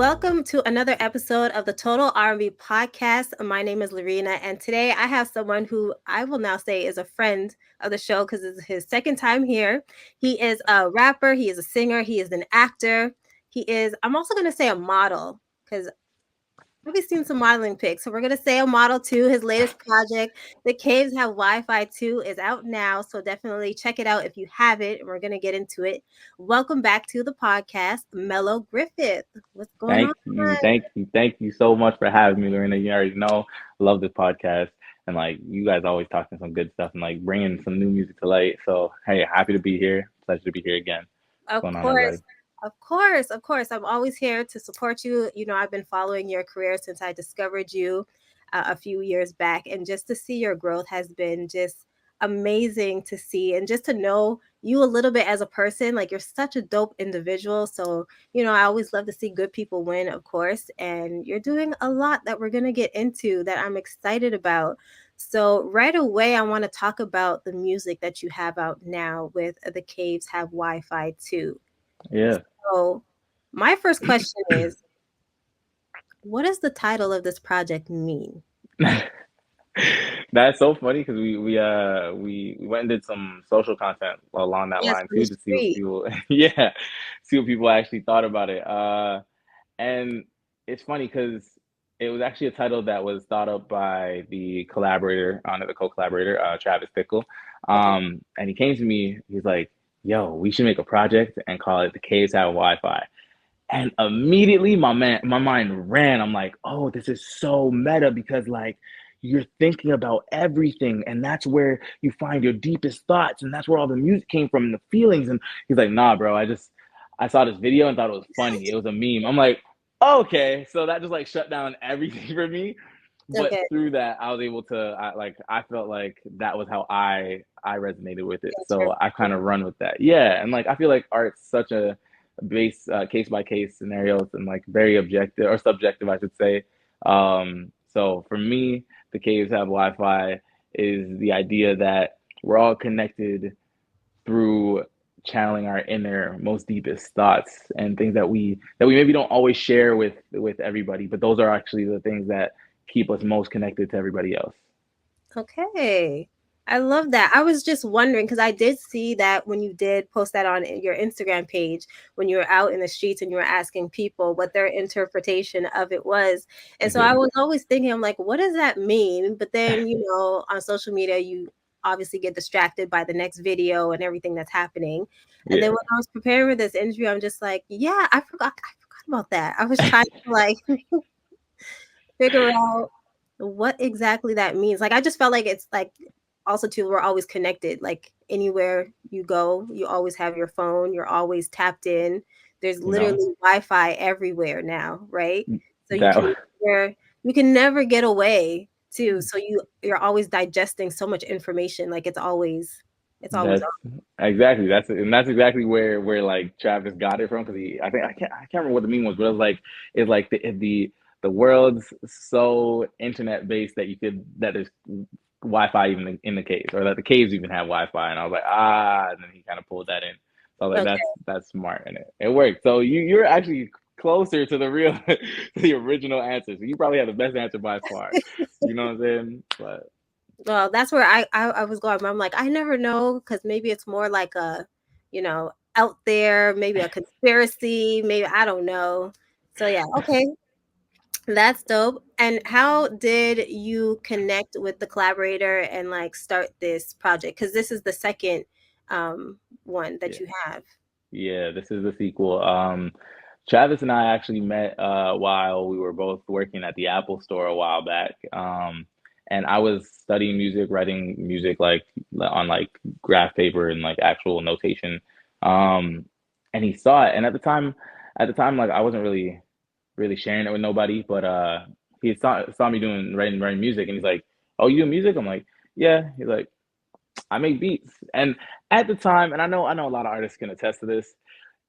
welcome to another episode of the Total R&B podcast. My name is Loreena, and today I have someone who I will now say is a friend of the show because it's his second time here. He is a rapper, he is a singer, he is an actor. I'm also going to say a model because I've seen some modeling pics. So we're going to say a model too. His latest project, The Caves Have Wi-Fi 2, is out now. So definitely check it out if you haven't. And we're going to get into it. Welcome back to the podcast, Melo Griffith. What's going on? Thank you so much for having me, Loreena. You already know, I love this podcast, and like you guys always talking some good stuff and like bringing some new music to light. So hey, happy to be here. Pleasure to be here again. What's Of going on, course. everybody? Of course. I'm always here to support you. I've been following your career since I discovered you a few years back. And just to see your growth has been just amazing to see. And just to know you a little bit as a person, like you're such a dope individual. So, I always love to see good people win, of course. And you're doing a lot that we're going to get into that I'm excited about. So, right away, I want to talk about the music that you have out now with The Caves Have Wi Fi too. Yeah. So, my first question is, what does the title of this project mean? That's so funny because we went and did some social content along that Yes, line on the too to see what street. people yeah, see what people actually thought about it. And it's funny because it was actually a title that was thought up by the collaborator on it, the co-collaborator, Travis Thickle. Okay. And he came to me, he's like, yo, we should make a project and call it The Caves Have Wi-Fi. And immediately my mind ran. I'm like, oh, this is so meta because like you're thinking about everything and that's where you find your deepest thoughts and that's where all the music came from and the feelings. And he's like, nah, bro, I saw this video and thought it was funny. It was a meme. I'm like, okay. So that just like shut down everything for me. But Okay. through that, I was able to I felt like that was how I resonated with it. So I kind of run with that. Yeah, and like I feel like art's such a base case by case scenarios and like very objective or subjective, I should say. So for me, the caves have Wi-Fi is the idea that we're all connected through channeling our inner most deepest thoughts and things that we maybe don't always share with everybody, but those are actually the things that keep us most connected to everybody else. Okay. I love that. I was just wondering because I did see that when you did post that on your Instagram page, when you were out in the streets and you were asking people what their interpretation of it was. And so I Yeah. was always thinking, I'm like, what does that mean? But then, on social media, you obviously get distracted by the next video and everything that's happening. And then Yeah. when I was preparing for this interview, I'm just like, yeah, I forgot about that. I was trying to like figure out what exactly that means. Like I just felt like it's like also too we're always connected. Like anywhere you go, you always have your phone, you're always tapped in. There's You know, literally Wi-Fi everywhere now, right? So that you can never get away too. So you're always digesting so much information. Like it's always that's exactly that's exactly where like Travis got it from because I can't remember what the meme was, but it was like it's like the world's so internet based that there's Wi-Fi even in the caves, or that the caves even have Wi-Fi. And I was like, and then he kind of pulled that in. So I was like, okay. that's smart, and it worked. So you're actually closer to the real to the original answer. So you probably have the best answer by far. You know what I'm saying? But Well, that's where I was going. I'm like, I never know because maybe it's more like out there, maybe a conspiracy, maybe I don't know. So yeah, okay, that's dope. And how did you connect with the collaborator and like start this project? Because this is the second one that yeah, you have. yeah, this is the sequel. Travis and I actually met while we were both working at the Apple store a while back. And I was studying music, writing music like on like graph paper and like actual notation. Um, and he saw it, and at the time, like I wasn't really sharing it with nobody, but he saw me doing writing music, and he's like, "Oh, you do music?" I'm like, "Yeah." He's like, "I make beats," and at the time, and I know a lot of artists can attest to this,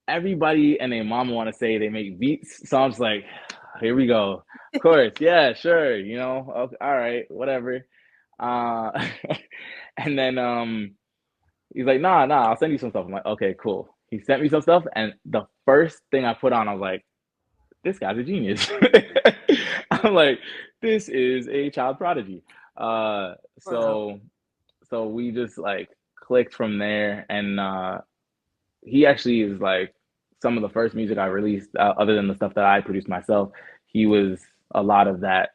everybody and their mama want to say they make beats. So I'm just like, here we go. Of course, yeah, sure, okay, all right, whatever. Uh, and then he's like, nah, I'll send you some stuff. I'm like, okay, cool. He sent me some stuff, and the first thing I put on, I was like, this guy's a genius. I'm like, this is a child prodigy. Uh, Wow. so so we just like clicked from there, and he actually is like some of the first music I released, other than the stuff that I produced myself. He was a lot of that,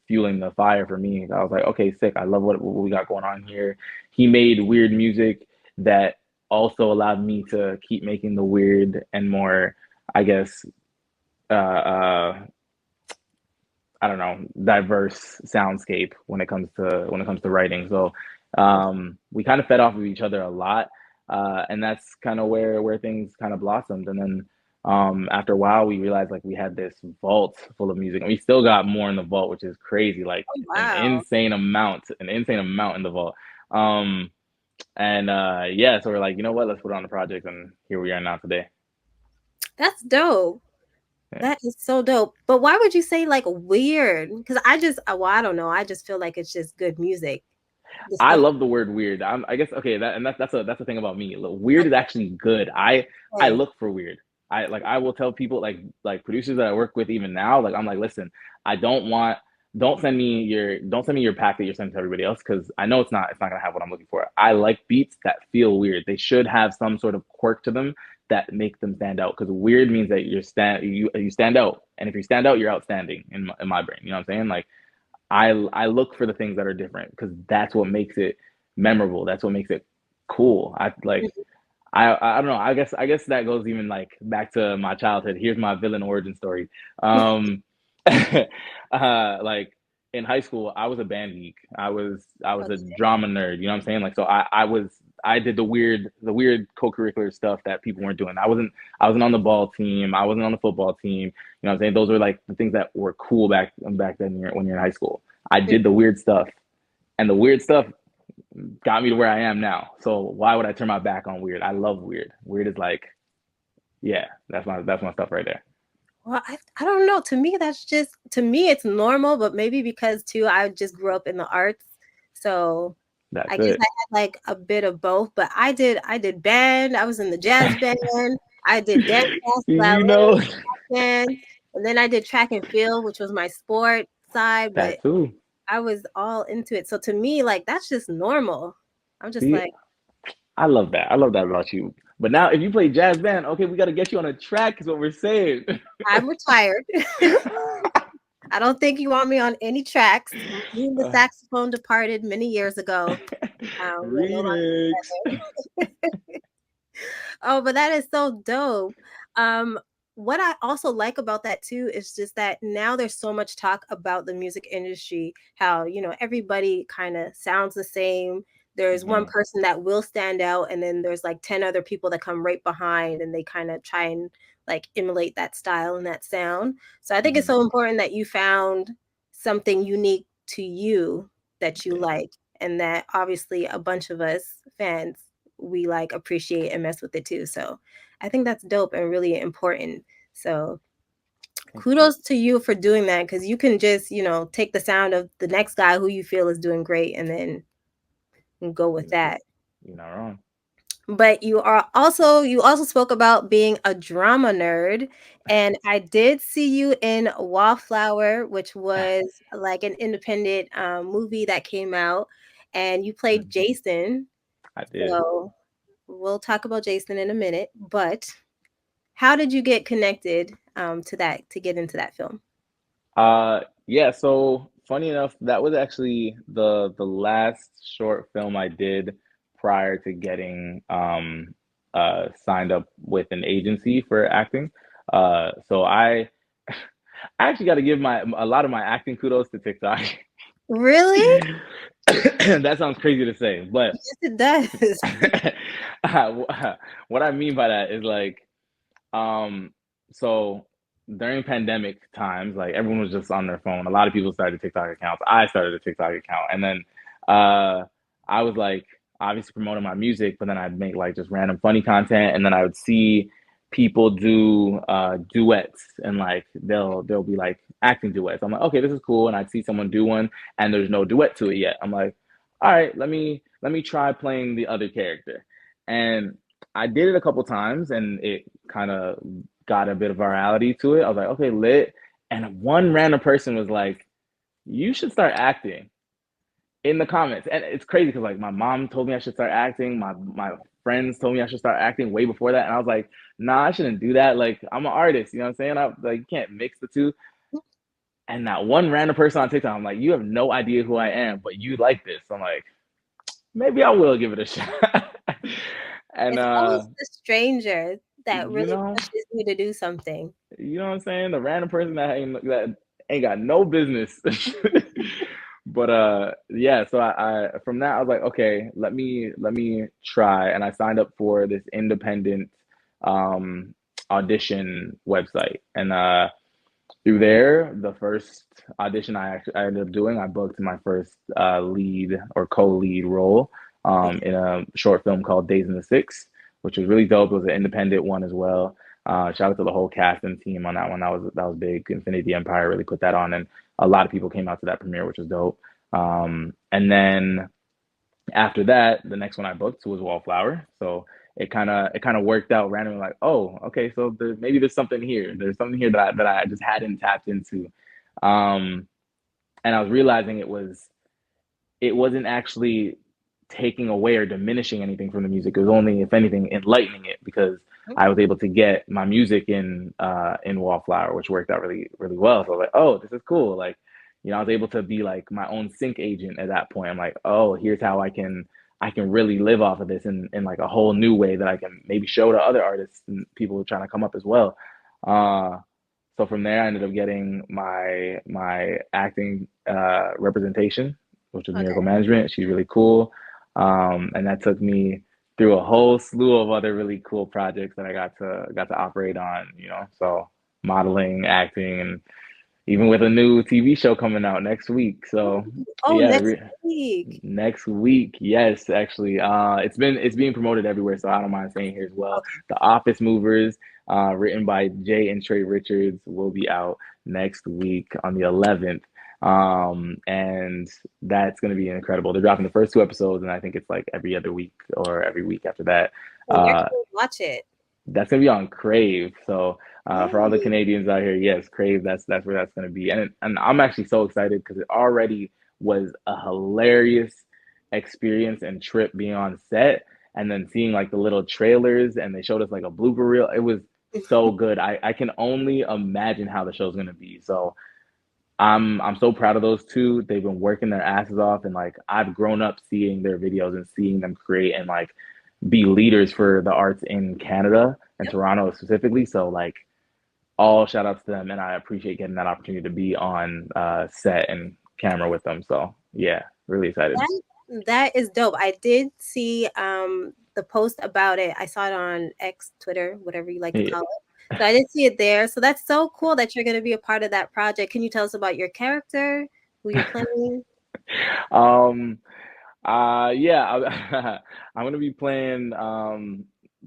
fueling the fire for me. I was like, okay, sick. I love what we got going on here. He made weird music that also allowed me to keep making the weird and more, I guess, uh, I don't know, diverse soundscape when it comes to writing. So we kind of fed off of each other a lot, and that's kind of where things kind of blossomed. And then after a while, we realized like we had this vault full of music, and we still got more in the vault, which is crazy, like Oh, wow. an insane amount in the vault. Um, and yeah, so we're like, you know what, let's put it on the project, and here we are now today. That's dope. Yeah. That is so dope. But why would you say like weird? Because well, I don't know. I just feel like it's just good music. The I stuff. love the word weird. I guess okay, that's a thing about me. Weird is actually good. I Okay. look for weird. I will tell people like producers that I work with even now. Like I'm like, listen, I don't want don't send me your pack that you're sending to everybody else because I know it's not gonna have what I'm looking for. I like beats that feel weird. They should have some sort of quirk to them that make them stand out. Because weird means that you stand out, and if you stand out, you're outstanding in my brain. You know what I'm saying? Like I look for the things that are different because that's what makes it memorable. That's what makes it cool. I don't know. I guess that goes even like back to my childhood. Here's my villain origin story. Um, like in high school, I was a band geek. I was a Okay. drama nerd. You know what I'm saying? Like so, I did the weird co-curricular stuff that people weren't doing. I wasn't on the ball team. I wasn't on the football team. You know what I'm saying? Those were like the things that were cool back then when you're in high school. I did the weird stuff, and the weird stuff got me to where I am now. So why would I turn my back on weird? I love weird. Weird is like, yeah, that's my stuff right there. Well, I don't know. To me, to me it's normal, but maybe because too I just grew up in the arts. So I That's guess I it. had like a bit of both, but I did band, I was in the jazz band, I did dance class, You ballet, know, band, and then I did track and field, which was my sport side, but that too. I was all into it. So to me, like that's just normal. I'm just See, like, I love that. I love that about you. But now, if you play jazz band, okay, we got to get you on a track. Is what we're saying. I'm retired. I don't think you want me on any tracks. Me and the saxophone departed many years ago. We're no longer Remix. together. Oh, but that is so dope. Um, what I also like about that too is just that now there's so much talk about the music industry, how, everybody kind of sounds the same. There's one Hmm. person that will stand out, and then there's like 10 other people that come right behind and they kind of try and like emulate that style and that sound. So I think it's Hmm. so important that you found something unique to you that you Yeah. like, and that obviously a bunch of us fans we like appreciate and mess with it too. So I think that's dope and really important. So Thank you. kudos to you for doing that because you can just, take the sound of the next guy who you feel is doing great and then go with You're, that. you're not wrong. But you also spoke about being a drama nerd, and I did see you in Wallflower, which was like an independent movie that came out, and you played Mhm. Jason. I did. So we'll talk about Jason in a minute, but how did you get connected to get into that film? Yeah, so funny enough, that was actually the last short film I did prior to getting signed up with an agency for acting. So I actually got to give my a lot of my acting kudos to TikTok. Really? That sounds crazy to say, but Yes, it does. what I mean by that is like um, so during pandemic times, like everyone was just on their phone. A lot of people started TikTok accounts. I started a TikTok account, and then uh, I was like obviously promoting my music, but then I'd make like just random funny content, and then I would see people do duets, and like they'll be like acting duets. I'm like, okay, this is cool, and I'd see someone do one, and there's no duet to it yet. I'm like, all right, let me try playing the other character, and I did it a couple times and it kind of got a bit of virality to it. I was like, okay, lit. And one random person was like, you should start acting in the comments. And it's crazy because like my mom told me I should start acting. My friends told me I should start acting way before that. And I was like, nah, I shouldn't do that. Like I'm an artist, you know what I'm saying? Like you can't mix the two. And that one random person on TikTok, I'm like, you have no idea who I am, but you like this. I'm like, maybe I will give it a shot. And It's always the stranger that you really know, pushes you to do something. you know what I'm saying? The random person that ain't got no business. But yeah, so I from that I was like, okay, let me try. And I signed up for this independent um audition website. And through there, the first audition I ended up doing, I booked my first lead or co-lead role Okay. in a short film called Days in the Six, which was really dope. It was an independent one as well. Shout out to the whole cast and team on that one. That was big. Infinity Empire really put that on, and a lot of people came out to that premiere, which was dope. And then after that, the next one I booked was Wallflower. So it kind of worked out randomly. Like, oh, okay, so maybe there's something here. There's something here that I just hadn't tapped into, um, and I was realizing it wasn't actually taking away or diminishing anything from the music. It was only, if anything, enlightening it because I was able to get my music in Wallflower, which worked out really really well. So I was like, oh, this is cool. Like, I was able to be like my own sync agent at that point. I'm like, oh, here's how I can really live off of this in like a whole new way that I can maybe show to other artists and people who are trying to come up as well. Uh, so from there, I ended up getting my acting representation, which was Miracle Okay. Management. She's really cool, and that took me through a whole slew of other really cool projects that I got to operate on. So modeling, acting, and even with a new TV show coming out next week. So Oh, yeah, next week. next week, yes, actually, it's being promoted everywhere, so I don't mind saying here as well. Okay. The Office Movers, written by Jay and Trey Richards, will be out next week on the 11th. And that's going to be incredible. They're dropping the first two episodes, and I think it's like every other week or every week after that. And where Uh, can we watch it? that's gonna be on Crave. So for all the Oh, Canadians out here, yes, Crave. That's where that's gonna be. And I'm actually so excited because it already was a hilarious experience and trip being on set, and then seeing like the little trailers, and they showed us like a blooper reel. It was so good. I can only imagine how the show's gonna be. So I'm so proud of those two. They've been working their asses off, and like I've grown up seeing their videos and seeing them create and like be leaders for the arts in Canada and yep. Toronto specifically. So like all shout outs to them, and I appreciate getting that opportunity to be on set and camera with them. So yeah, really excited. That is dope. I did see the post about it. I saw it on X, Twitter, whatever you like to Yeah. call it. So I did see it there. So that's so cool that you're going to be a part of that project. Can you tell us about your character, who you're playing? um yeah, I'm gonna be playing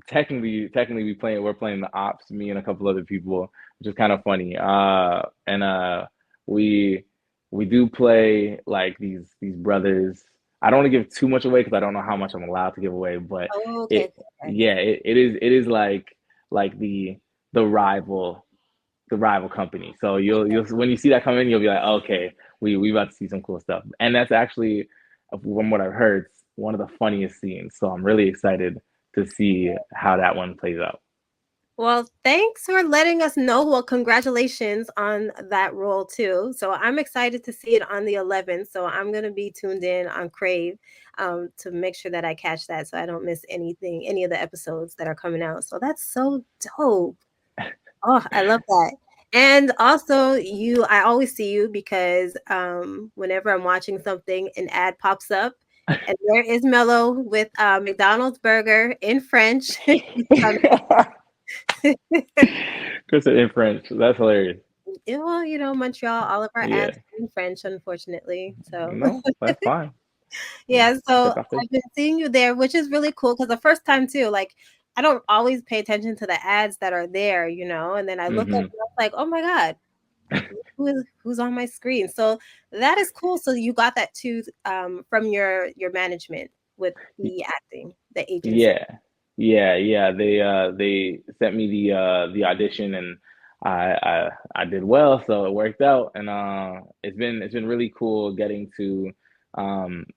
technically we're playing the ops, me and a couple other people, which is kind of funny. And we we do play like these brothers. I don't want to give too much away because I don't know how much I'm allowed to give away, but Oh, okay, it okay, okay. yeah, it is like the rival the rival company. So you'll when you see that come in, you'll be like, okay, we about to see some cool stuff. And that's actually, from what I've heard, one of the funniest scenes. So I'm really excited to see how that one plays out. Well, thanks for letting us know. Well, congratulations on that role too. So I'm excited to see it on the 11th. So I'm going to be tuned in on Crave to make sure that I catch that so I don't miss anything, any of the episodes that are coming out. So that's so dope. Oh, I love that. And also, I always see you because whenever I'm watching something, an ad pops up, and there is Mello with McDonald's burger in French. Chris in French. That's hilarious. Yeah, well, Montreal, all of our ads Yeah. are in French, unfortunately. So, No, that's fine. yeah, so C'est parfait. I've been seeing you there, which is really cool because the first time too, like I don't always pay attention to the ads that are there, and then I look up Hmm. and I'm like, oh my God, who's on my screen? So that is cool. So you got that too from your management with the acting, the agency. Yeah. Yeah. They sent me the audition, and I did well, so it worked out. And it's been really cool getting to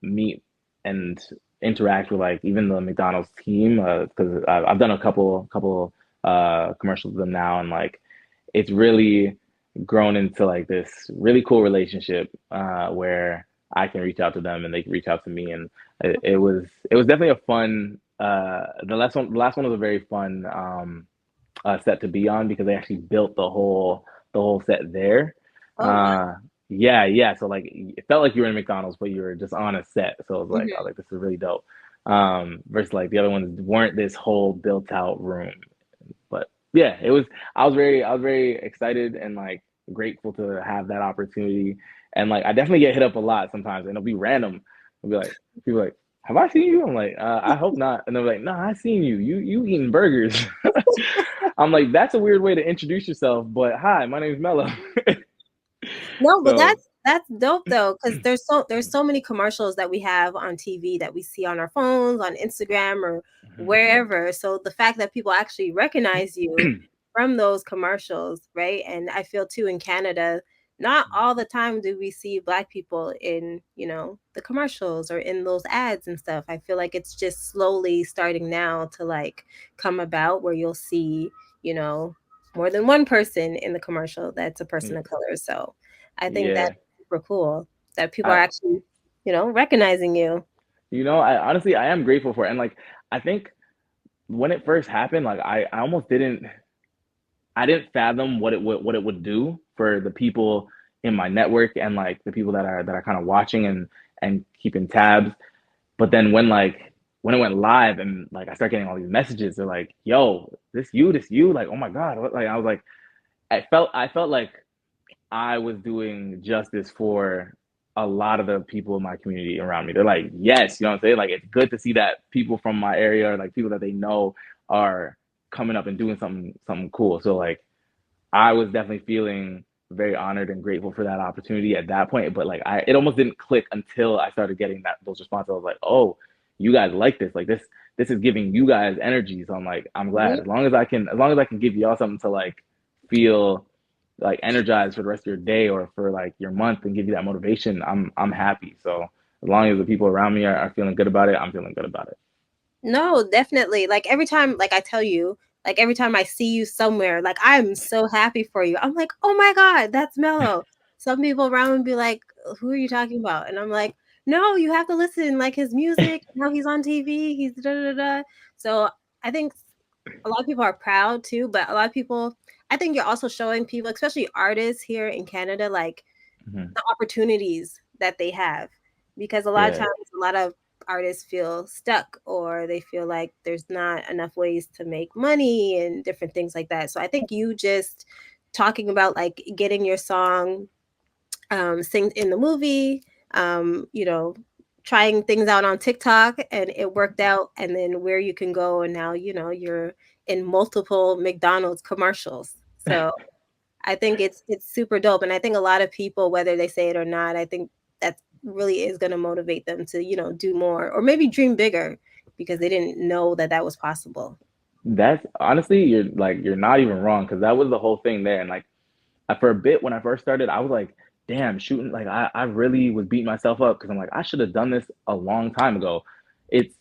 meet and interact with like even the McDonald's team, because I've done a couple commercials with them now, and like it's really grown into like this really cool relationship where I can reach out to them and they can reach out to me, and it was definitely a fun. The last one was a very fun set to be on because they actually built the whole set there. Oh wow. Uh, yeah. So like it felt like you were in McDonald's, but you were just on a set. So it was like, I was Mhm. like, this is really dope. Versus like the other ones weren't this whole built out room. But yeah, it was. I was very excited and like grateful to have that opportunity. And like I definitely get hit up a lot sometimes, and it'll be random. It'll be like people like, "Have I seen you?" I'm like, "I hope not." And they're like, "No, I seen you. You eating burgers." I'm like, "That's a weird way to introduce yourself." But hi, my name is Melo. No, but So that's dope though, because there's so many commercials that we have on TV that we see on our phones, on Instagram, or wherever. So the fact that people actually recognize you from those commercials, right? And I feel too in Canada, not all the time do we see Black people in, the commercials or in those ads and stuff. I feel like it's just slowly starting now to like come about where you'll see, you know, more than one person in the commercial that's a person of color. So I think yeah, that's super cool that people are I actually, recognizing you. I honestly I am grateful for it. And like I think when it first happened, like I almost didn't fathom what it would do for the people in my network and like the people that are kind of watching and keeping tabs. But then when it went live and like I start getting all these messages, they're like, "Yo, this you?" Like, "Oh my God!" Like I was like, I felt like I was doing justice for a lot of the people in my community around me. They're like, "Yes," you know what I'm saying? Like it's good to see that people from my area or like people that they know are coming up and doing something cool. So like I was definitely feeling very honored and grateful for that opportunity at that point. But like it almost didn't click until I started getting those responses. I was like, oh, you guys like this? Like this is giving you guys energy. So I'm like, I'm glad. Mhm. As long as I can give y'all something to like feel like energized for the rest of your day or for like your month and give you that motivation, I'm happy. So as long as the people around me are feeling good about it, I'm feeling good about it. No, definitely. Like every time, like I tell you, like every time I see you somewhere, like I'm so happy for you. I'm like, oh my God, that's Mello. Some people around me be like, who are you talking about? And I'm like, no, you have to listen. Like his music, now he's on TV, he's da da da. So I think a lot of people are proud too, but a lot of people, I think you're also showing people, especially artists here in Canada, like Hmm. the opportunities that they have, because a lot of Yeah, times a lot of artists feel stuck or they feel like there's not enough ways to make money and different things like that. So I think you just talking about like getting your song sing in the movie, um, you know, trying things out on TikTok and it worked out, and then where you can go, and now you're in multiple McDonald's commercials. So I think it's super dope, and I think a lot of people, whether they say it or not, I think that really is going to motivate them to do more or maybe dream bigger because they didn't know that that was possible. that's honestly you're not even wrong because that was the whole thing there. And like for a bit when I first started, I was like, damn, shooting like I really was beating myself up because I'm like, I should have done this a long time ago. It's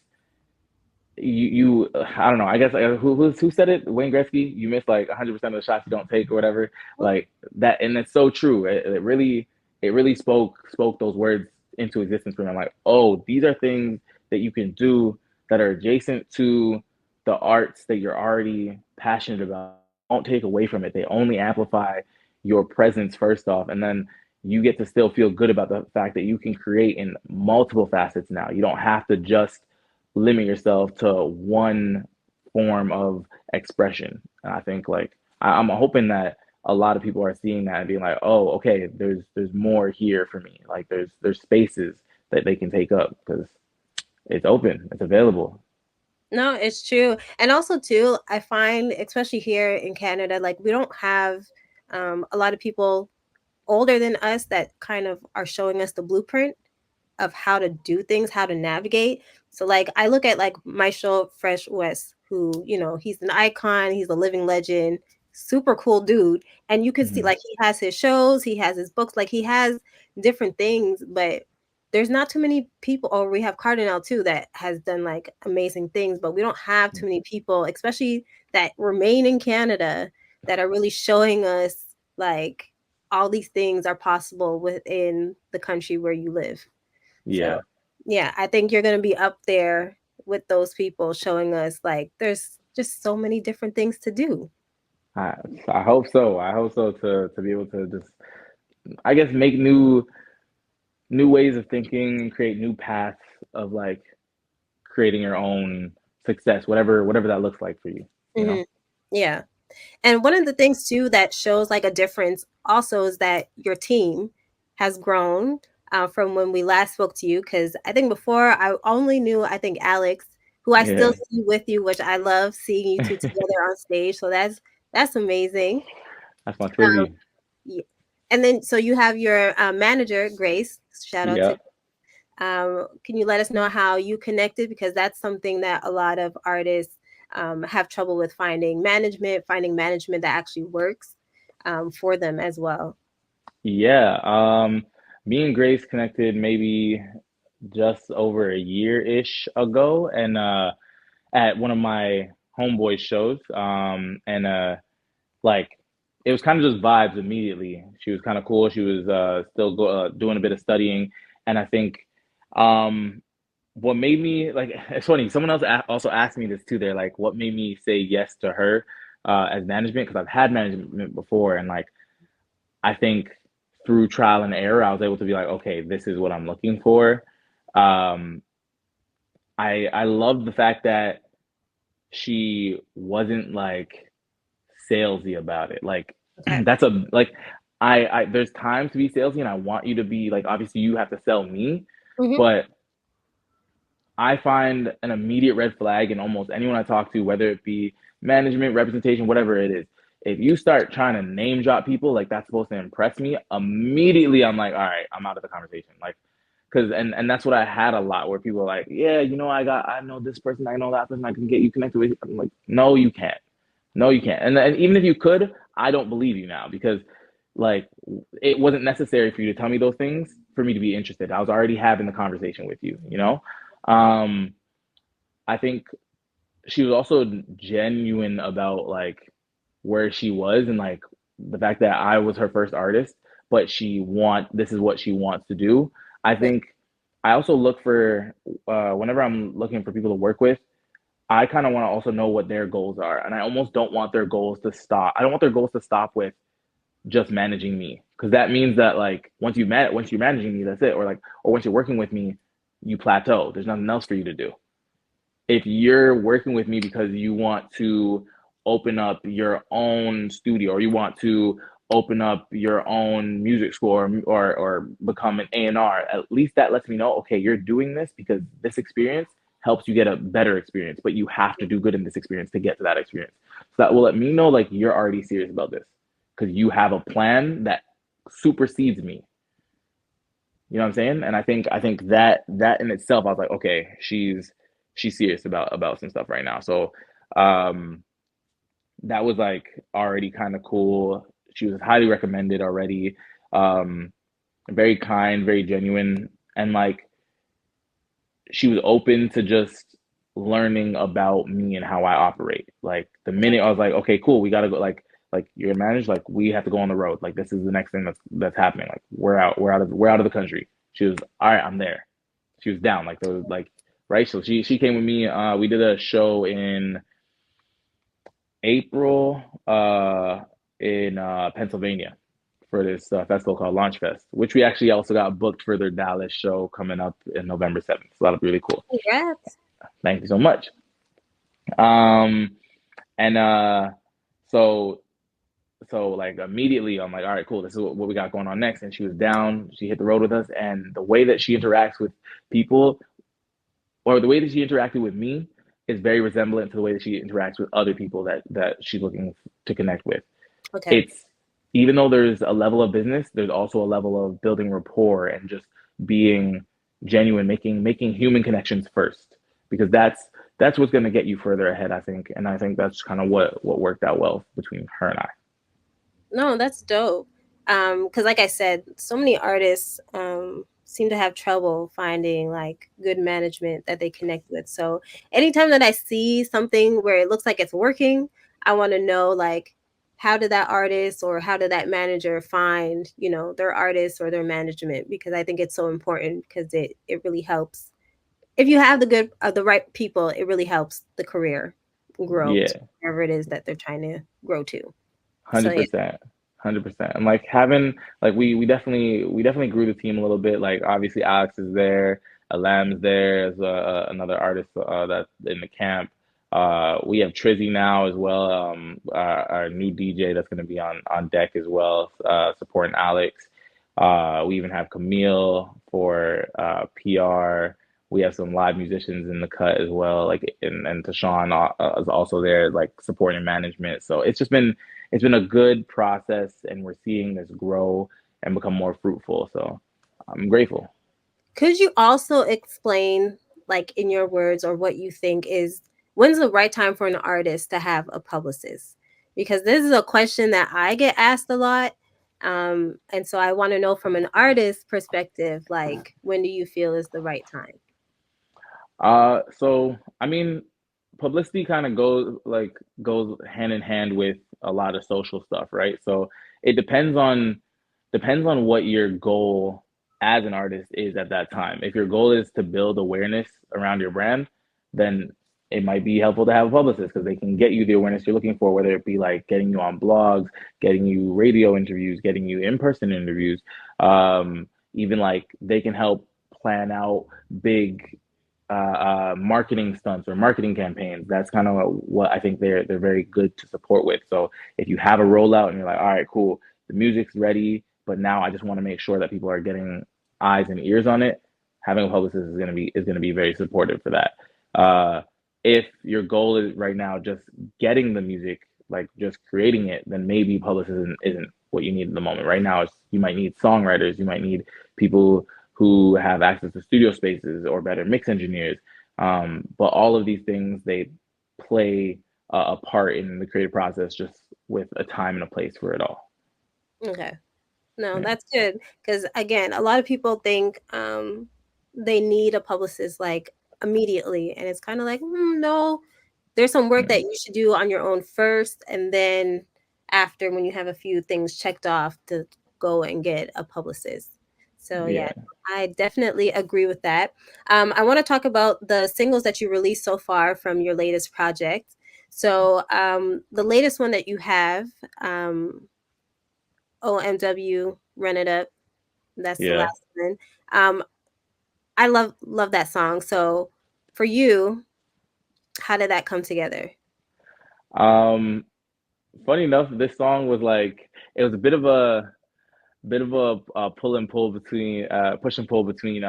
you I don't know. I guess who said it? Wayne Gretzky. You miss like 100% of the shots you don't take or whatever. Like that, and it's so true. It really spoke those words into existence for me. I'm like, oh, these are things that you can do that are adjacent to the arts that you're already passionate about. Don't take away from it. They only amplify your presence first off, and then you get to still feel good about the fact that you can create in multiple facets now. You don't have to just limit yourself to one form of expression. And I think like I'm hoping that a lot of people are seeing that and being like, oh, okay, there's more here for me. Like there's spaces that they can take up because it's open, it's available. No, it's true. And also too, I find especially here in Canada, like we don't have a lot of people older than us that kind of are showing us the blueprint of how to do things, how to navigate. So like I look at like Maestro Fresh West, who, you know, he's an icon, he's a living legend, super cool dude. And you can see Mhm. like he has his shows, he has his books, like he has different things, but there's not too many people. Or we have Cardinal too that has done like amazing things, but we don't have too many people, especially that remain in Canada, that are really showing us like all these things are possible within the country where you live. So Yeah. yeah, I think you're gonna be up there with those people showing us like there's just so many different things to do. I I hope so. I hope so to be able to just, I guess, make new ways of thinking and create new paths of like creating your own success, whatever that looks like for you, you know? Hmm. Yeah. And one of the things too that shows like a difference also is that your team has grown from when we last spoke to you. Because I think before I only knew, I think Alex, who I still Yeah. see with you, which I love seeing you two together on stage. So that's amazing. That's my Um, twizzy. yeah. And then so you have your manager, Grace. Shout out to. Yep. Can you let us know how you connected? Because that's something that a lot of artists have trouble with finding management that actually works for them as well. Yeah. Me and Grace connected maybe just over a year-ish ago, and at one of my homeboy shows. And like it was kind of just vibes immediately. She was kind of cool. She was still doing a bit of studying, and I think um, what made me like it's funny. Someone else also asked me this too. They're like, what made me say yes to her as management? Because I've had management before, and like I think through trial and error, I was able to be like, okay, this is what I'm looking for. Um, I love the fact that she wasn't like salesy about it. Like Okay. that's a like I there's times to be salesy and I want you to be like obviously you have to sell me, Hmm. but I find an immediate red flag in almost anyone I talk to, whether it be management, representation, whatever it is. If you start trying to name drop people like that's supposed to impress me, immediately I'm like, all right, I'm out of the conversation. Like, cause and that's what I had a lot where people are like, yeah, you know, I know this person, I know that person, I can get you connected with. I'm like, no, you can't. No, you can't. And even if you could, I don't believe you now because like it wasn't necessary for you to tell me those things for me to be interested. I was already having the conversation with you, you know? Um, I think she was also genuine about like where she was and like the fact that I was her first artist, but this is what she wants to do. I Yeah. think I also look for whenever I'm looking for people to work with, I kind of want to also know what their goals are. And I almost don't want their goals to stop. I don't want their goals to stop with just managing me. Because that means that like once you're managing me, that's it. Or like or once you're working with me, you plateau. There's nothing else for you to do. If you're working with me because you want to open up your own studio or you want to open up your own music score or become an A&R, at least that lets me know, okay, you're doing this because this experience helps you get a better experience, but you have to do good in this experience to get to that experience. So that will let me know like you're already serious about this because you have a plan that supersedes me. You know what I'm saying? And I think that in itself, I was like, okay, she's serious about some stuff right now. So um that was like already kind of cool. She was highly recommended already. Um very kind, very genuine, and like she was open to just learning about me and how I operate. Like the minute I was like, okay, cool, we gotta go like you're managed, like we have to go on the road. Like this is the next thing that's happening. Like we're out of the country. She was all right, I'm there. She was down. Like there was like right. So she came with me. We did a show in April in Pennsylvania for this festival called Launch Fest, which we actually also got booked for their Dallas show coming up in November 7th. So that'll be really cool. Congrats. Thank you so much. Um, and so like immediately I'm like, all right, cool. This is what we got going on next. And she was down. She hit the road with us, and the way that she interacts with people, or the way that she interacted with me, is very resemblant to the way that she interacts with other people that she's looking to connect with. Okay. It's even though there's a level of business, there's also a level of building rapport and just being genuine, making human connections first, because that's what's going to get you further ahead, I think. And I think that's kind of what worked out well between her and I. No, that's dope. Because like I said, so many artists seem to have trouble finding like good management that they connect with. So anytime that I see something where it looks like it's working, I want to know like how did that artist or how did that manager find, their artist or their management, because I think it's so important because it really helps. If you have the right people, it really helps the career grow to Yeah. wherever it is that they're trying to grow to. So Hundred yeah. percent, 100%. And like having like we definitely grew the team a little bit. Like obviously Alex is there, Alam's there as another artist that's in the camp. We have Trizzy now as well, our new DJ that's going to be on deck as well, supporting Alex. We even have Camille for PR. We have some live musicians in the cut as well, like and Tashawn is also there, like supporting management. So it's been a good process, and we're seeing this grow and become more fruitful. So I'm grateful. Could you also explain, like in your words, or what you think is when's the right time for an artist to have a publicist? Because this is a question that I get asked a lot. And so I want to know from an artist perspective, like when do you feel is the right time? So I mean, publicity kind of goes hand in hand with a lot of social stuff, right? So it depends on what your goal as an artist is at that time. If your goal is to build awareness around your brand, then it might be helpful to have a publicist because they can get you the awareness you're looking for, whether it be like getting you on blogs, getting you radio interviews, getting you in-person interviews. Even like they can help plan out big marketing stunts or marketing campaigns. That's kind of what I think they're very good to support with. So if you have a rollout and you're like, all right, cool, the music's ready, but now I just want to make sure that people are getting eyes and ears on it. Having a publicist is gonna be very supportive for that. If your goal is right now just getting the music, like just creating it, then maybe publicist isn't what you need in the moment. Right now, you might need songwriters, you might need people who have access to studio spaces or better mix engineers. But all of these things they play a part in the creative process, just with a time and a place for it all. Okay. No, Yeah, that's good. Because again, a lot of people think they need a publicist like immediately. And it's kind of like, no, there's some work yeah, that you should do on your own first. And then after, when you have a few things checked off, to go and get a publicist. So, yeah, yeah. I definitely agree with that. I want to talk about the singles that you released so far from your latest project. So, the latest one that you have, OMW, Run It Up. That's the Yeah. last one. Um, I love that song. So for you, how did that come together? Um, Funny enough, this song was like it was a bit of a pull and pull between push and pull between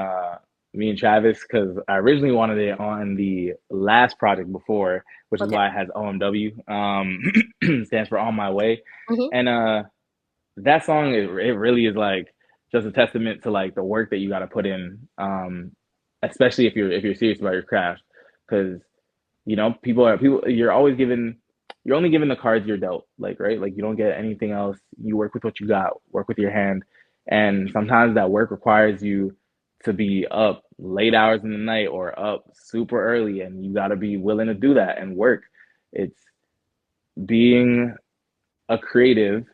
me and Travis because I originally wanted it on the last project before, which is Okay. why it has OMW, stands for On My Way, Hmm. and that song it really is like just a testament to like the work that you got to put in, especially if you're serious about your craft, because people you're only given the cards you're dealt, like, right, like you don't get anything else. You work with what you got, work with your hand, and sometimes that work requires you to be up late hours in the night or up super early, and you got to be willing to do that and work. It's being a creative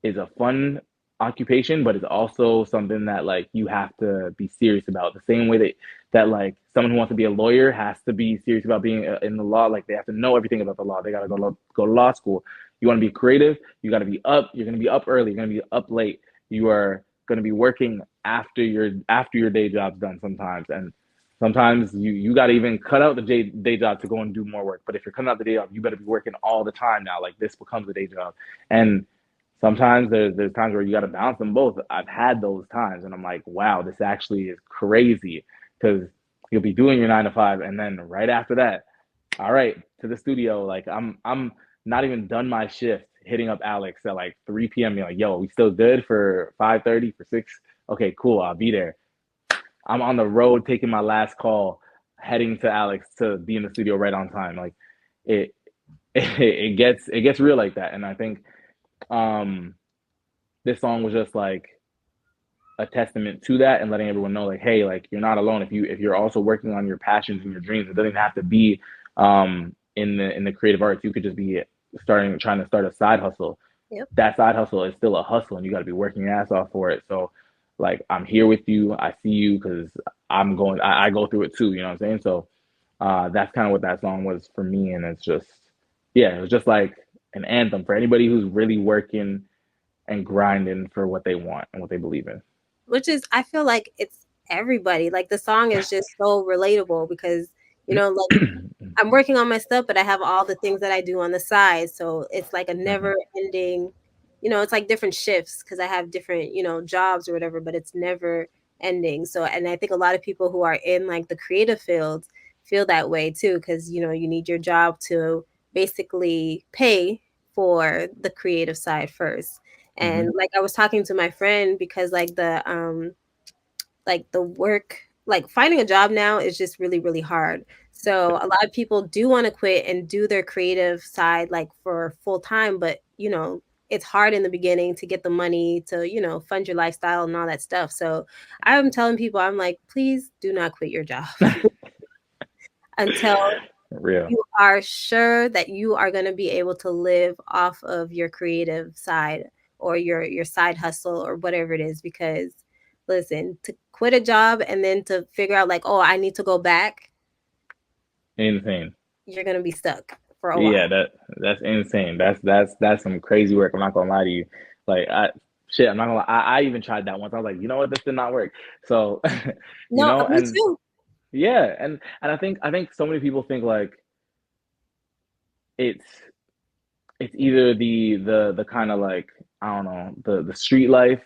is a fun occupation, but it's also something that like you have to be serious about. The same way that like someone who wants to be a lawyer has to be serious about being in the law. Like they have to know everything about the law. They gotta go to law school. You want to be creative. You got to be up. You're gonna be up early. You're gonna be up late. You are gonna be working after your day job's done sometimes, and sometimes you got to even cut out the day job to go and do more work. But if you're cutting out the day job, you better be working all the time now. Like this becomes a day job, and sometimes there's times where you got to balance them both. I've had those times, and I'm like, wow, this actually is crazy because you'll be doing your 9 to 5, and then right after that, all right, to the studio. Like I'm not even done my shift, hitting up Alex at like 3 p.m. You're like, yo, we still good for 5:30 for 6? Okay, cool, I'll be there. I'm on the road taking my last call, heading to Alex to be in the studio right on time. Like it it gets real like that. And I think um this song was just like a testament to that and letting everyone know like, hey, like you're not alone. If you're also working on your passions and your dreams, it doesn't have to be in the creative arts. You could just be trying to start a side hustle. Yep. That side hustle is still a hustle and you got to be working your ass off for it. So like I'm here with you. I see you because I go through it too, you know what I'm saying? So that's kind of what that song was for me. And it's just, yeah, it was just like an anthem for anybody who's really working and grinding for what they want and what they believe in. Which is, I feel like it's everybody. Like the song is just so relatable because, like I'm working on my stuff, but I have all the things that I do on the side. So it's like a never ending, it's like different shifts because I have different, jobs or whatever, but it's never ending. So, and I think a lot of people who are in like the creative fields feel that way too, because, you need your job to basically pay for the creative side first. And Hmm. like I was talking to my friend because like the work, like finding a job now is just really really hard. So a lot of people do want to quit and do their creative side like for full time, but it's hard in the beginning to get the money to fund your lifestyle and all that stuff. So I'm telling people, I'm like, please do not quit your job until Real. you are sure that you are going to be able to live off of your creative side or your side hustle or whatever it is. Because listen, to quit a job and then to figure out like, oh, I need to go back, Insane. you're going to be stuck for a Yeah, while. that's insane. That's some crazy work. I'm not gonna lie to you. Like shit, I'm not gonna lie. I even tried that once. I was like, you know what, this did not work. So, No, me and too. yeah, and I think so many people think like it's it's either the kind of like I don't know the street life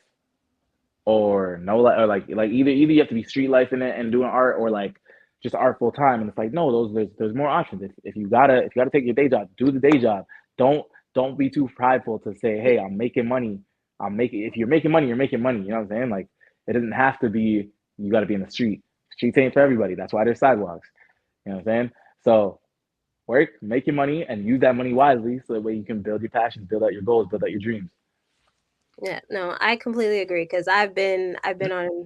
or no or like either you have to be street life in it and doing art or like just art full time and it's like no those there's more options if you gotta take your day job do the day job don't don't be too prideful to say hey I'm making money I'm making if you're making money you know what I'm saying like it doesn't have to be you got to be in the streets ain't for everybody that's why there's sidewalks you know what I'm saying so work make your money and use that money wisely so that way you can build your passions build out your goals build out your dreams. Yeah, no, I completely agree because I've been on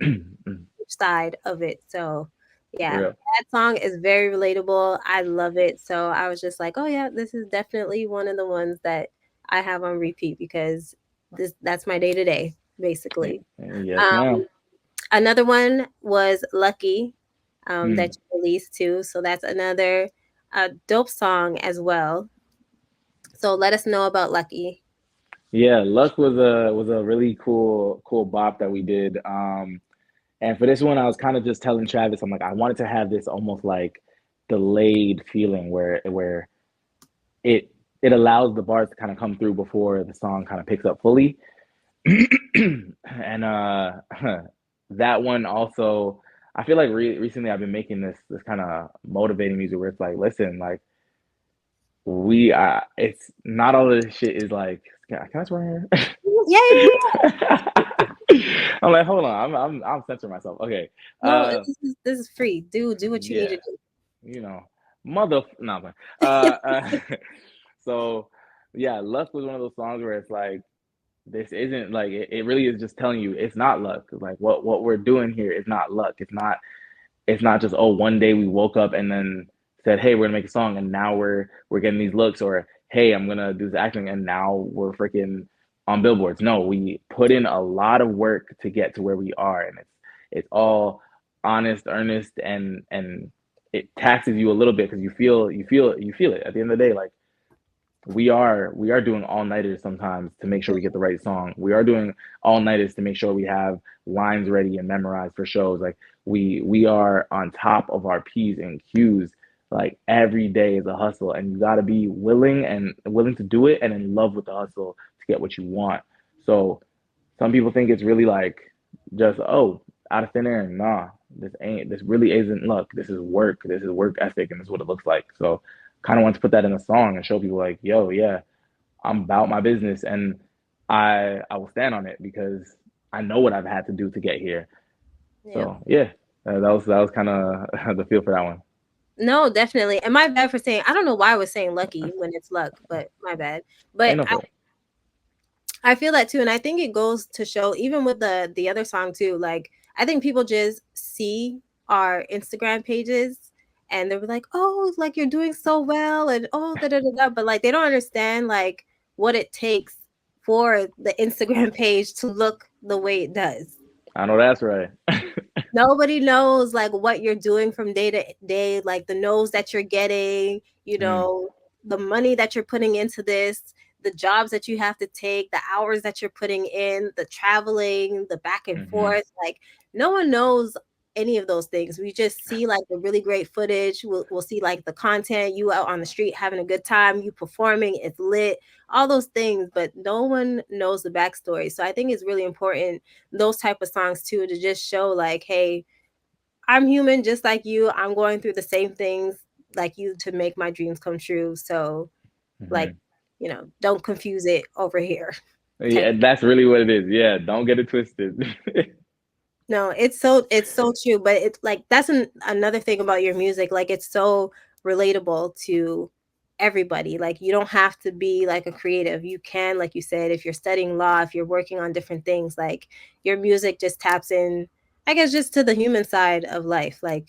each side of it. So yeah, Real. that song is very relatable. I love it. So I was just like, oh yeah, this is definitely one of the ones that I have on repeat because that's my day to day, basically. Yes ma'am. Um, Another one was Lucky, that Hmm. you released too. So that's another dope song as well. So let us know about Lucky. Yeah, Luck was a really cool bop that we did. And for this one, I was kind of just telling Travis, I'm like, I wanted to have this almost like delayed feeling where it it allows the bars to kind of come through before the song kind of picks up fully. And that one also, I feel like recently I've been making this kind of motivating music where it's like, listen, like we it's not all of this shit is like, can I swear here? Yeah, yeah, yeah. I'm like, hold on, I'm censoring myself. Okay. No, Uh this is free. Do what you need to yeah, do. you know, no, but so yeah, Luck was one of those songs where it's like this isn't like it really is just telling you it's not luck. Like what we're doing here is not luck. It's not just oh one day we woke up and then said hey we're gonna make a song and now we're getting these looks or hey I'm gonna do this acting and now we're freaking on billboards. No, we put in a lot of work to get to where we are and it's all honest, earnest, and it taxes you a little bit because you feel it at the end of the day like we are doing all nighters sometimes to make sure we get the right song. We are doing all nighters to make sure we have lines ready and memorized for shows. Like we are on top of our P's and Q's. Like every day is a hustle, and you got to be willing to do it and in love with the hustle to get what you want. So some people think it's really like just oh out of thin air. Nah, this really isn't luck. This is work. This is work ethic, and this is what it looks like. So kind of want to put that in a song and show people like, yo, yeah, I'm about my business and I will stand on it because I know what I've had to do to get here. Yep. So yeah, that was kind of the feel for that one. No, definitely. And my bad for saying, I don't know why I was saying lucky when it's luck, but my bad. Ain't But no problem. I feel that too, and I think it goes to show even with the other song too. Like I think people just see our Instagram pages and they're like, "Oh, like you're doing so well," and "Oh, da da da da," but like they don't understand like what it takes for the Instagram page to look the way it does. I know that's right. Nobody knows like what you're doing from day to day, like the no's that you're getting, Mm, the money that you're putting into this, the jobs that you have to take, the hours that you're putting in, the traveling, the back and hmm. forth. Like no one knows any of those things. We just see like the really great footage. We'll see like the content, you out on the street having a good time, you performing, it's lit, all those things, but no one knows the backstory. So I think it's really important those type of songs too to just show like, hey, I'm human just like you. I'm going through the same things like you to make my dreams come true. So like, Hmm. don't confuse it over here. Type. Yeah, that's really what it is. Yeah, don't get it twisted. No, it's so true, but it's like that's another thing about your music. Like it's so relatable to everybody. Like you don't have to be like a creative. You can, like you said, if you're studying law, if you're working on different things, like your music just taps in, I guess, just to the human side of life. Like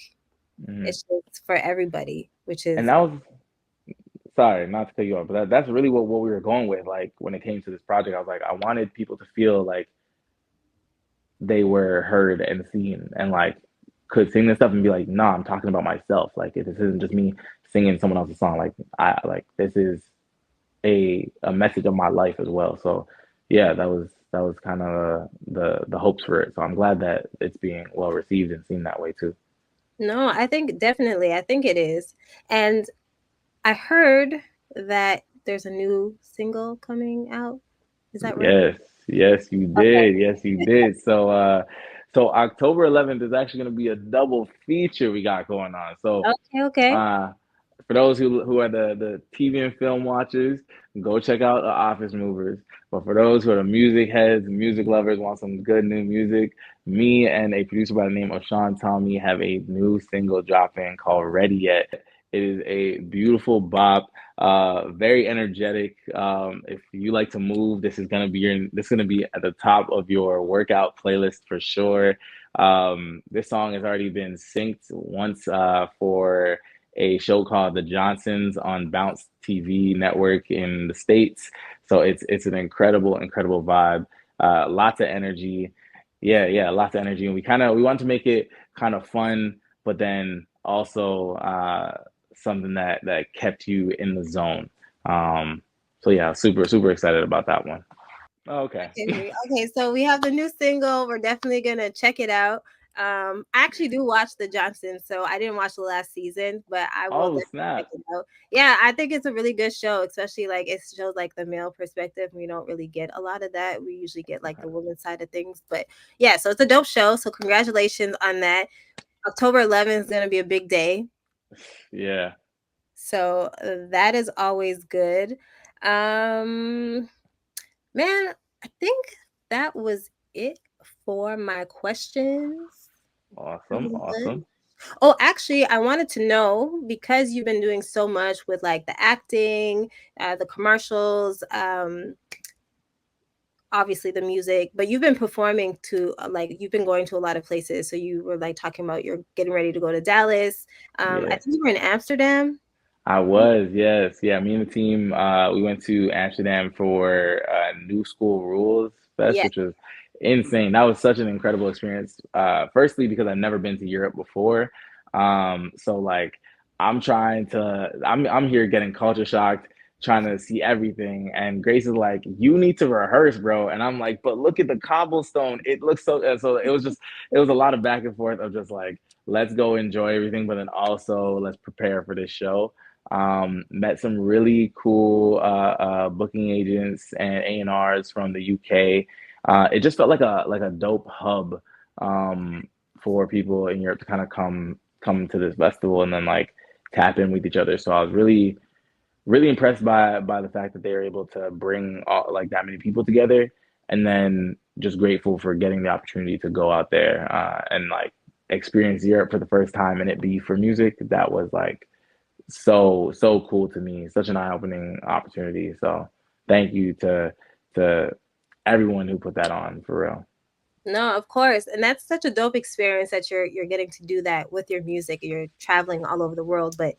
Mhm. it's just for everybody, which And is that was, sorry, not to cut you off, but that's really what we were going with. Like when it came to this project, I was like, I wanted people to feel like they were heard and seen and like could sing this stuff and be like, nah, I'm talking about myself. Like this isn't just me singing someone else's song. Like I like this is a message of my life as well. So yeah, that was kind of the hopes for it. So I'm glad that it's being well received and seen that way too. no, I think definitely, I think it is. And I heard that there's a new single coming out. Is that right? Yes, yes, you Okay. did. Yes, you did. So October 11th is actually going to be a double feature we got going on. So, Okay, okay. uh, for those who are the TV and film watchers, go check out The Office Movers. But for those who are the music heads, music lovers, want some good new music, me and a producer by the name of Sean Tommy have a new single dropping called Ready Yet. It is a beautiful bop, very energetic. If you like to move, this is gonna be at the top of your workout playlist for sure. This song has already been synced once for a show called The Johnsons on Bounce TV network in the States. So it's an incredible vibe. Lots of energy. Yeah, lots of energy. And we want to make it kind of fun, but then also something that kept you in the zone. So yeah, super excited about that one. Okay. Okay, okay, so we have the new single. We're definitely gonna check it out. I actually do watch The Johnsons, so I didn't watch the last season, but I will Oh definitely check snap. it out. Yeah, I think it's a really good show, especially like it shows like the male perspective. We don't really get a lot of that. We usually get like the woman side of things, but yeah, so it's a dope show. So congratulations on that. October 11th is gonna be a big day, Yeah. so that is always good. Um, Man, I think that was it for my questions. Awesome. Pretty good. Awesome. Oh, actually, I wanted to know because you've been doing so much with like the acting, the commercials, obviously the music, but you've been performing to like you've been going to a lot of places. So you were like talking about you're getting ready to go to Dallas. I Yeah. think you were in Amsterdam. I was, yes. Yeah, me and the team, we went to Amsterdam for New School Rules Fest, Yeah. which was insane. That was such an incredible experience. Firstly, because I've never been to Europe before. So like I'm here getting culture shocked, trying to see everything. And Grace is like, you need to rehearse, bro. And I'm like, but look at the cobblestone. It looks so it was a lot of back and forth of just like, let's go enjoy everything, but then also let's prepare for this show. Met some really cool booking agents and A&Rs from the UK. It just felt like a dope hub for people in Europe to kind of come to this festival and then like tap in with each other. So I was really impressed by the fact that they were able to bring like that many people together, and then just grateful for getting the opportunity to go out there and like experience Europe for the first time and it be for music, that was like so cool to me. Such an eye-opening opportunity. So thank you to everyone who put that on for real. No, of course. And that's such a dope experience that you're getting to do that with your music. You're traveling all over the world, but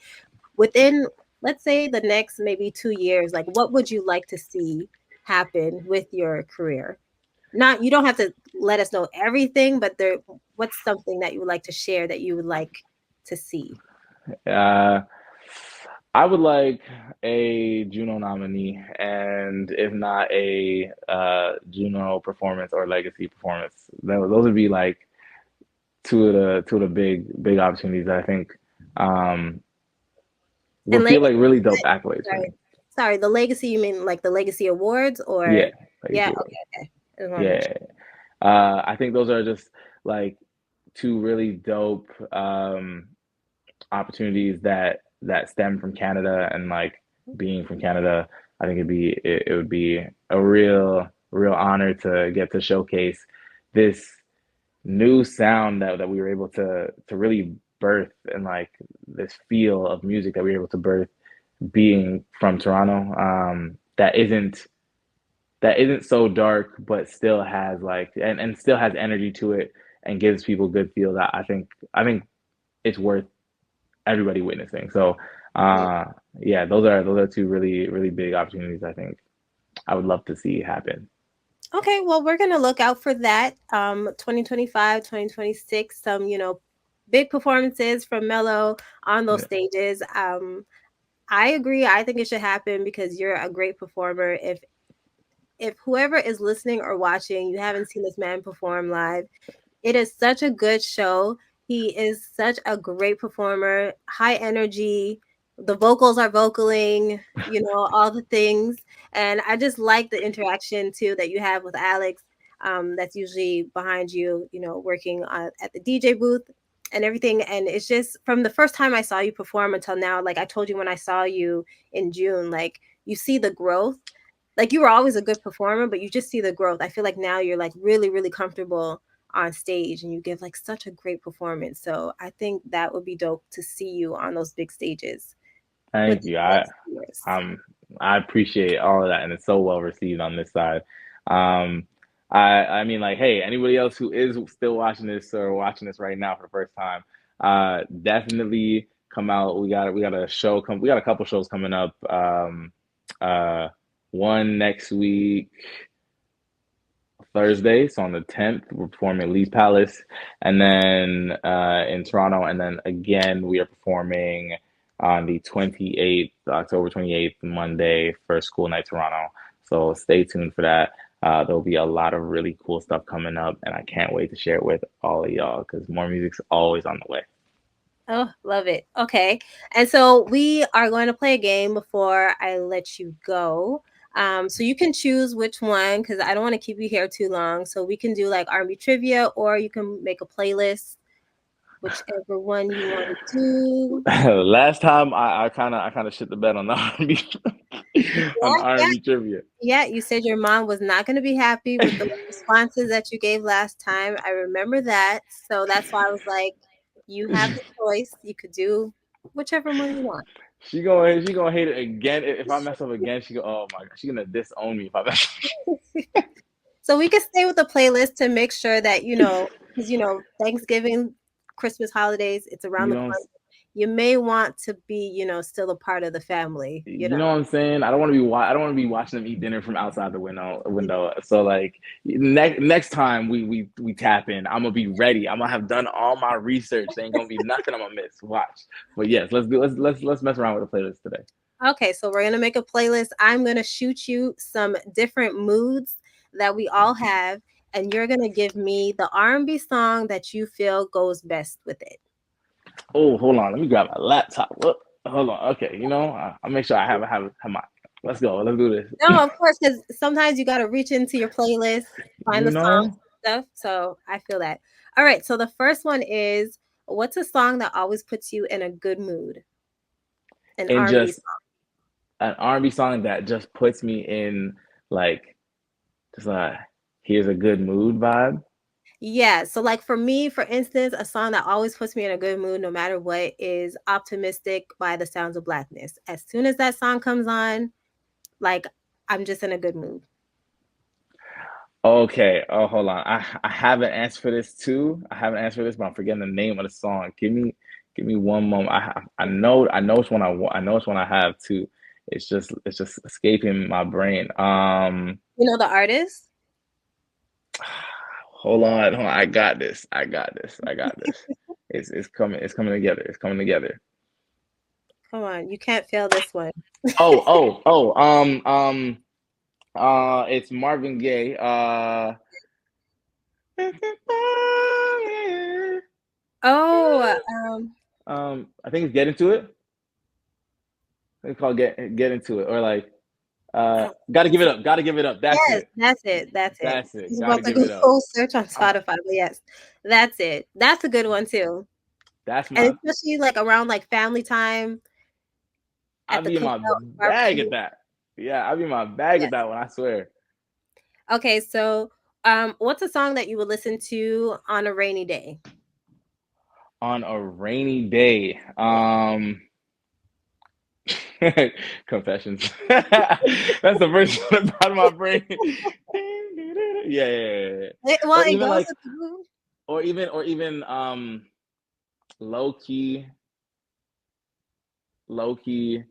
within, let's say, the next maybe 2 years, like what would you like to see happen with your career? Not, you don't have to let us know everything, but there, what's something that you would like to share that you would like to see? Uh, I would like a Juno nominee, and if not a Juno performance or legacy performance, those would be like two of the big opportunities that I think um, And would feel like legacy, really dope accolades for sorry, me. sorry, the legacy, you mean like the legacy awards or? Yeah, Yeah, legacy okay, awards. okay. I just want to make Yeah, I think those are just like two really dope opportunities that stem from Canada, and like being from Canada, I think it would be a real honor to get to showcase this new sound that we were able to really birth, and like this feel of music that we were able to birth being from Toronto, that isn't so dark but still has like and still has energy to it and gives people good feels. I think it's worth everybody witnessing. So sure. uh yeah, those are two really big opportunities I think I would love to see happen. Okay, well, we're going to look out for that. 2025, 2026, some, big performances from Melo on those Yeah. stages. I agree. I think it should happen because you're a great performer. If whoever is listening or watching, you haven't seen this man perform live, it is such a good show. He is such a great performer, high energy. The vocals are vocaling, all the things. And I just like the interaction too that you have with Alex. That's usually behind you, working at the DJ booth and everything. And it's just from the first time I saw you perform until now, like I told you when I saw you in June, like you see the growth. Like you were always a good performer, but you just see the growth. I feel like now you're like really, really comfortable on stage and you give like such a great performance. So I think that would be dope to see you on those big stages Thank within you. the I next few years. um I appreciate all of that, and it's so well received on this side. Um, I mean, like, hey, anybody else who is still watching this or watching this right now for the first time, definitely come out. We got a show come. We got a couple shows coming up. Uh, one next week, Thursday, so on the 10th, we're performing at Lee's Palace, and then in Toronto, and then again we are performing on the 28th, October 28th, Monday for School Night Toronto. So stay tuned for that. There'll be a lot of really cool stuff coming up, and I can't wait to share it with all of y'all because more music's always on the way. Oh, love it. Okay. And so we are going to play a game before I let you go. So you can choose which one because I don't want to keep you here too long. So we can do like R&B trivia or you can make a playlist, whichever one you want to do. Last time I kind of shit the bed on the R&B on Yeah, the yeah. R&B trivia. Yeah, you said your mom was not going to be happy with the responses that you gave last time. I remember that. So that's why I was like, you have the choice. You could do whichever one you want. She gonna hate it again if I mess up again. She go, oh my god, she gonna disown me if I mess up. So we could stay with the playlist to make sure that, because, Thanksgiving, Christmas holidays, it's around You the know, corner. You may want to be, still a part of the family, you know what I'm saying. I don't want to be watching them eat dinner from outside the window. So like next time we tap in, I'm gonna be ready. I'm gonna have done all my research. There ain't gonna be nothing I'm gonna miss. Watch. But yes, let's mess around with the playlist today. Okay, so we're gonna make a playlist. I'm gonna shoot you some different moods that we all have, and you're gonna give me the R&B song that you feel goes best with it. Oh, hold on. Let me grab my laptop. Hold on. Okay, I'll make sure I have my. Let's go. Let's do No, this. of course, because sometimes you gotta reach into your playlist, find you the songs know, and stuff. So I feel that. All right, so the first one is what's a song that always puts you in a good mood? An and R&B just song. an R&B song that just puts me in like just here's a good mood vibe. Yeah. So, like for me, for instance, a song that always puts me in a good mood no matter what is Optimistic by the Sounds of Blackness. As soon as that song comes on, like I'm just in a good mood. Okay. Oh, hold on. I have an answer for this too. I have an answer for this, but I'm forgetting the name of the song. Give me one moment. I know which one I want. I know which one I have too. It's just escaping my brain. You know the artist? Hold on. I got this. I got this. It's coming. It's coming together. It's coming together. Come on, you can't fail this one. Oh. It's Marvin Gaye. Oh, I think it's Get Into It. It's called Get Into It, or like oh, Gotta Give It Up. Gotta Give It Up. That's yes, it. that's it. That's it. That's it. He's Gotta about to give go it up. search on Uh, Spotify, but yes, that's it. That's a good one too. that's And my. especially like around like family time I'll at the be in my cookout bag barbecue. at that. Yeah, I'll be in my bag at Yes. that one. I swear. Okay, so what's a song that you would listen to on a rainy day? On a rainy day. Yeah. Confessions. That's the first one out of my brain. Yeah. Well, Or it even goes like, with the mood. or even low key, low key.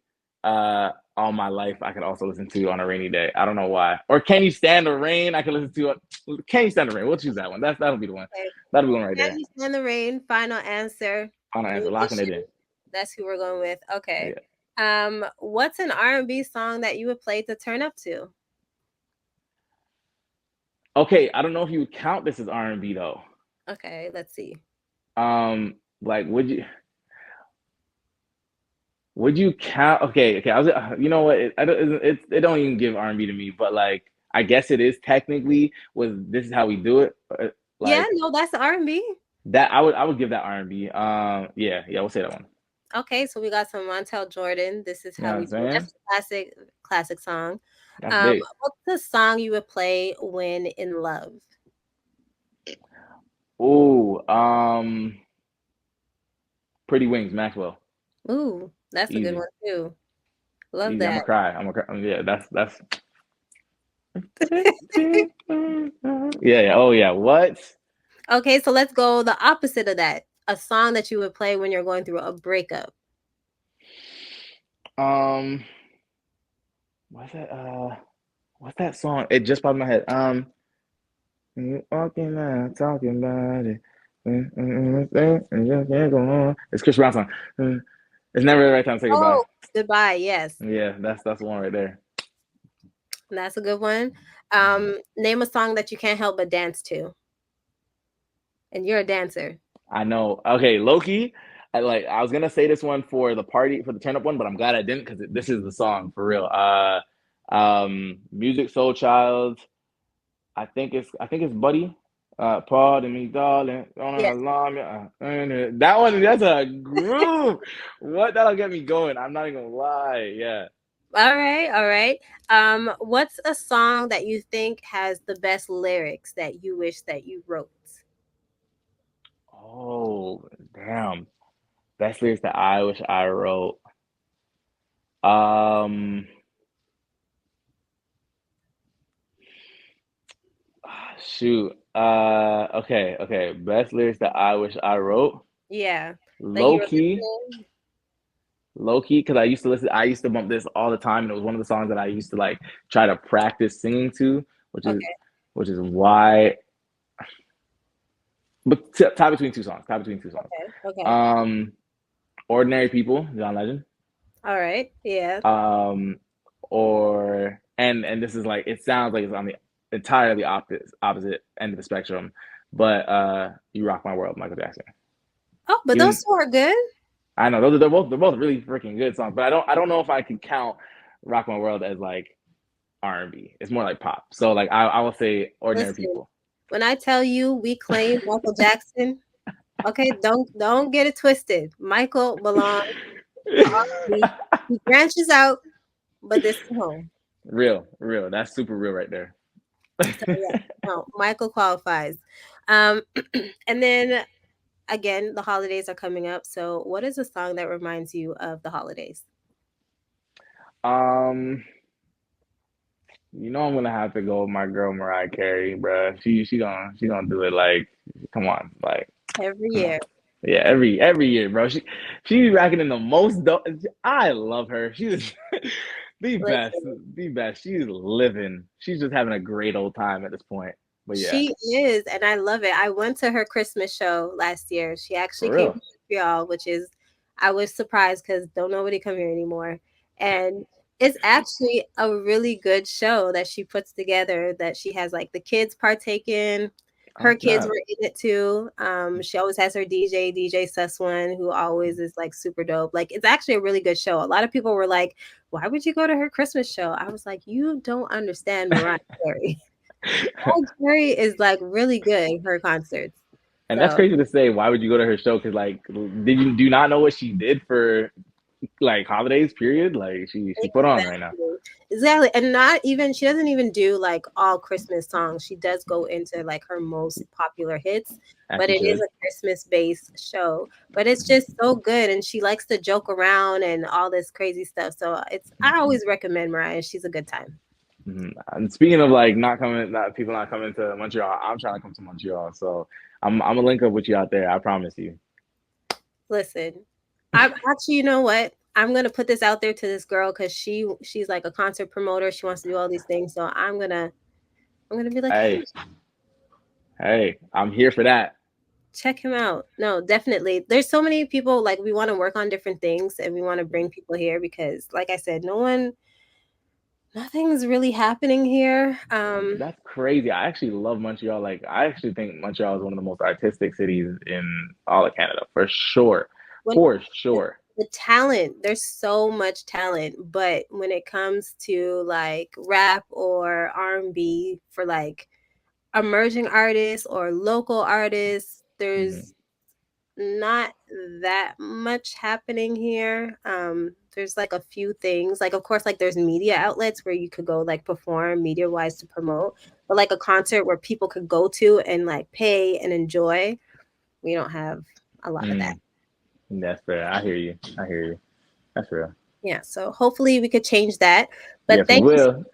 All my life I could also listen to on a rainy day. I don't know why. Or Can You Stand the Rain? I could listen to it. Can You Stand the Rain? We'll choose that one. That'll be the one. Okay. That'll be the one right Can there. You Stand the Rain? Final answer. Final New answer. Locking it Edition. in. That's who we're going with. Okay. Yeah. What's an R&B song that you would play to turn up to? Okay. I don't know if you would count this as R&B though. Okay, let's see. Like, would you count? Okay. I was, you know what? It don't even give R&B to me, but like, I guess it is technically. Was this is how we do it? Yeah, Like no, that's R&B. that, I would give that R&B. Yeah, we'll say that one. Okay, so we got some Montel Jordan. This is You know how what we I'm do it. saying? That's a classic song. That's big. What's the song you would play when in love? Oh, Pretty Wings, Maxwell. Ooh, that's a good Easy, one too. Love easy. I'm that. gonna cry. I'm gonna cry. Yeah, that's. Yeah. Oh yeah. What? Okay, so let's go the opposite of that. A song that you would play when you're going through a breakup. Um, what's that? What's that song? It just popped in my head. You walking out talking about it. And you can't go on. It's Chris Brown song. It's never the right time to say goodbye. Oh, goodbye. Yes, Yeah, that's the one right there. that's a good one. Name a song that you can't help but dance to, and you're a dancer. I know. Okay, Loki. I was gonna say this one for the party for the turn up one, but I'm glad I didn't because this is the song for real. Music Soul Child. I think it's Buddy. Pardon me, darling. Don't Yes. alarm me. That one, that's a groove. What? That'll get me going. I'm not even gonna lie. Yeah. All right, all right. What's a song that you think has the best lyrics that you wish that you wrote? Oh, damn. Best lyrics that I wish I wrote. Um, Shoot. Okay. Best lyrics that I wish I wrote. Yeah, like you Low were key, listening. low key, because I used to bump this all the time, and it was one of the songs that I used to like try to practice singing to, which is Okay, which is why. But tie between two songs. Tie between two songs. okay. Um, Ordinary People, John Legend. All right. Yeah. Um, or and this is like it sounds like it's on the entirely opposite end of the spectrum, but You Rock My World, Michael Jackson. Oh, but those Even two are good. I know they're both really freaking good songs, but I don't know if I can count Rock My World as like R&B. It's more like pop. So like I will say Ordinary Listen, People. when I tell you we claim Michael Jackson, okay, don't get it twisted. Michael belongs to R&B. He branches out, but this is home. Real. That's super real right there. So yeah, no, Michael qualifies. Um, and then again, the holidays are coming up. So, what is a song that reminds you of the holidays? Um, I'm gonna have to go with my girl Mariah Carey, bruh. She gonna do it like, come on, like, Every come on. year. Yeah, every year, bro. She's racking in the most dough. I love her. She's the best, Listen, the best. She's living. She's just having a great old time at this point. But yeah, she is, and I love it. I went to her Christmas show last year. She actually for came real. to Montreal, which is, I was surprised because don't nobody come here anymore. And it's actually a really good show that she puts together. That she has like the kids partake in. Oh Her kids snap. were in it too. She always has her DJ Sussman, who always is like super dope. Like it's actually a really good show. A lot of people were like, "Why would you go to her Christmas show?" I was like, "You don't understand Mariah Carey." Carey is like really good in her concerts. And that's So crazy to say. Why would you go to her show? Because like, do you not know what she did for like holidays? Period. Like she put on right now. exactly. Exactly. And not even she doesn't even do like all Christmas songs. She does go into like her most popular hits, As but she it is should. a Christmas based show. But it's just so good and she likes to joke around and all this crazy stuff. So it's I always recommend Mariah. She's a good time. And speaking of like not coming, not people not coming to Montreal, I'm trying to come to Montreal. So I'm gonna link up with you out there. I promise you. Listen, I'm actually, you know what? I'm gonna put this out there to this girl because she's like a concert promoter. She wants to do all these things. So I'm gonna be like, hey, Hey, hey, I'm here for that. check him out. No, definitely. There's so many people like we want to work on different things and we want to bring people here because, like I said, nothing's really happening here. That's crazy. I actually love Montreal. Like I actually think Montreal is one of the most artistic cities in all of Canada, for sure. When For sure. the talent, there's so much talent, but when it comes to like rap or R&B for like emerging artists or local artists, Hmm. there's not that much happening here. There's like a few things. Like of course, like there's media outlets where you could go like perform media wise to promote, but like a concert where people could go to and like pay and enjoy, we don't have a lot of that. Mm, that's fair. I hear you. I hear you. That's real. Yeah, so hopefully we could change that. But Yes, we thank you will.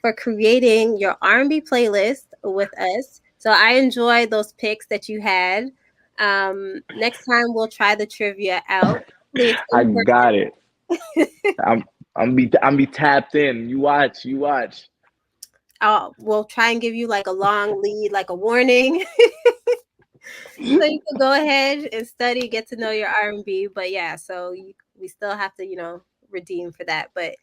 for creating your R&B playlist with us. So I enjoyed those picks that you had. Next time we'll try the trivia out. Hopefully it's I in got it. person. I'm be tapped in. You watch. You watch. We'll try and give you like a long lead, like a warning, so you can go ahead and study, get to know your R&B. But yeah, we still have to, redeem for that. But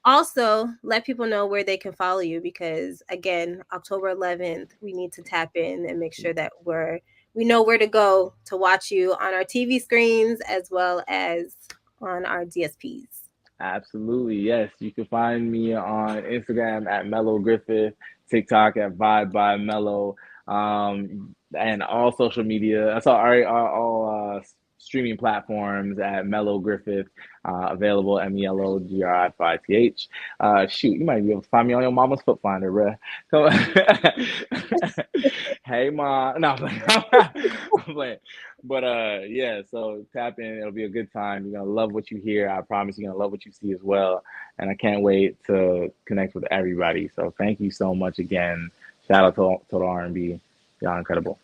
also let people know where they can follow you because again, October 11th, we need to tap in and make sure that we know where to go to watch you on our TV screens as well as on our DSPs. Absolutely, yes. You can find me on Instagram at Melo Griffith, TikTok at Vibe by Melo, and all social media. That's all streaming platforms at Melo Griffith, available MELOGRIFITH. Shoot, you might be able to find me on your mama's foot finder, bruh. Come on. Hey, mom. No, I'm playing. I'm playing. But yeah, so tap in. It'll be a good time. You're gonna love what you hear. I promise you're gonna love what you see as well. And I can't wait to connect with everybody. So thank you so much again. Shout out to Total R&B. Y'all incredible.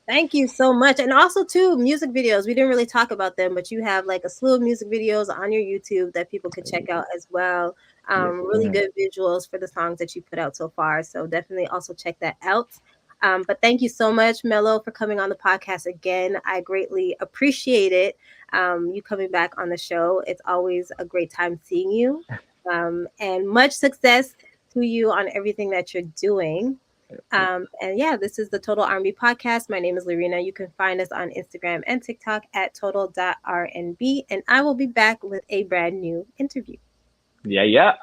Thank you so much. And also too, music videos. We didn't really talk about them, but you have like a slew of music videos on your YouTube that people could check out as well. Yes, Really sir. good visuals for the songs that you put out so far. So definitely also check that out. But thank you so much, Melo, for coming on the podcast again. I greatly appreciate it. You coming back on the show. It's always a great time seeing you. And much success to you on everything that you're doing. And yeah, this is the Total R&B podcast. My name is Loreena. You can find us on Instagram and TikTok at total.rnb. And I will be back with a brand new interview. Yeah, yeah.